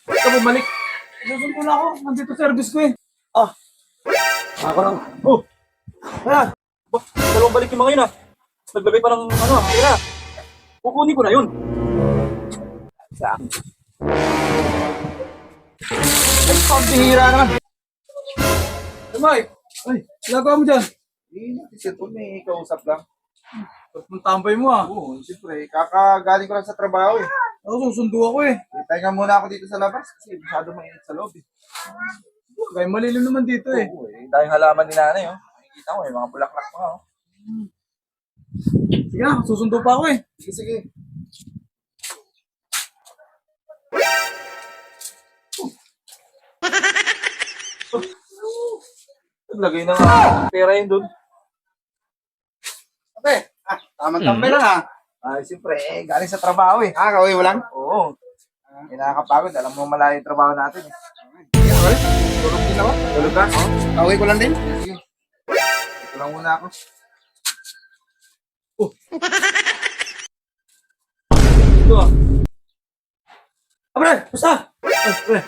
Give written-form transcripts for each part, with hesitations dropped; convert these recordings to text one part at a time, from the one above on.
Ba't ka bumalik? Susunod na ako. Nandito service ko eh. Ah, ako lang. Oh, Kaya, dalawang balik yung mga yun ah. Naglagay pa ng ano, tira. Kukunin ko na yun. sa Ay, pambihira naman. Mike, ay, ginagawa mo dyan. Kasi ito may kausap lang. Ba't mong tambay mo ah? Oo, siyempre. Kakagaling ko lang sa trabaho eh. Ako, susundo ako eh. Pahinga muna ako dito sa labas kasi masyado mainit sa loob eh. Kaya malilim naman dito eh. Oo eh. Dahil halaman ni nanay oh. Nakikita ko eh, mga bulaklak mga oh. Sige na, susundo pa ako eh. Sige, sige. Naglagay na nga pera yun doon. Okay. Tamang tambay lang ah. Siyempre eh, galing sa trabaho eh. Kauwi mo lang? Oo. Nakakapagod. Alam mo malayo yung trabaho natin eh. Okay. Tulog din ako. Tulog ka? Oo. Kauwi ko lang din. Sige. Ito lang muna ako. Ito ah. Pre, basta! Ay, pre.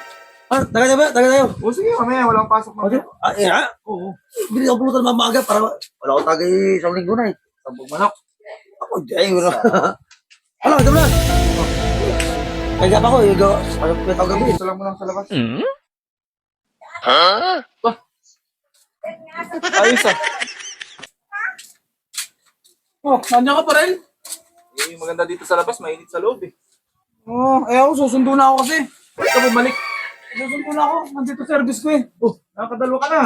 Taga tayo ba? Taga tayo. O sige, mamaya. Walang pasok Okay. mamaya. Oo. Bili ako pulutan mamaga para wala akong tagay isang linggo na eh. Sabog manok. Ako, dyan. Ano, ito na. Kaya pa ko, yung pagkakita gabi. Ito lang muna sa labas. Ayos ah. Oh, nandiyan ka pa rin? Eh, maganda dito sa labas. Mainit sa loob eh. Oh, ako, susundo na ako kasi. Ba't ka bumalik? Susundo na ako. Nandito service ko eh. Oh, nakakadalo ka na.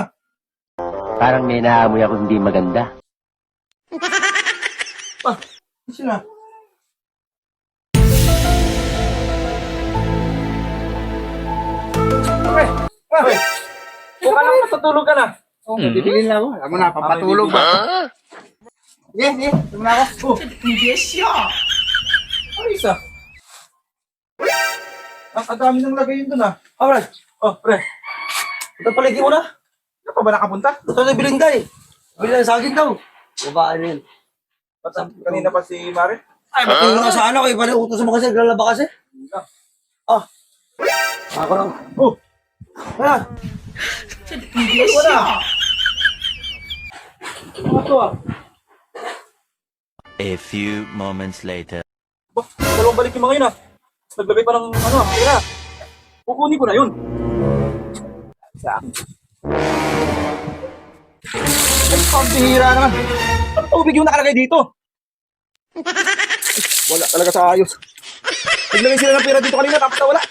Parang may naamoy ako hindi maganda. Sila. Pre, Uy, kung ka lang matutulog ka na. oh, bibigyan na ako. Alam mo na, pampatulog ba? Sige, sige. Ito na ako. Ayos ah. Ang dami ng lagay yun dun ah. Pre. Oh, pre. Ito palagi mo na. Ano pa ba nakapunta? Ito na bilinda eh. Bilinda sa akin daw. Babaan yun. Kanina pa si Mare? Ay, matulong ka sa ano. Kaya pala utos mo kasi. Naglalaba kasi. Ah. Ako lang. Oh, Kaya. wala. Ano to ah? A few moments later. Dalawang balik yung mga yun ah. Naglagay pa ng ano, tira. Kukunin ko na yun. Sa Ay, pambihira naman. Ano tubig yung nakalagay dito? Wala talaga sa ayos. Naglagay sila ng pera dito kanina tapos nawala.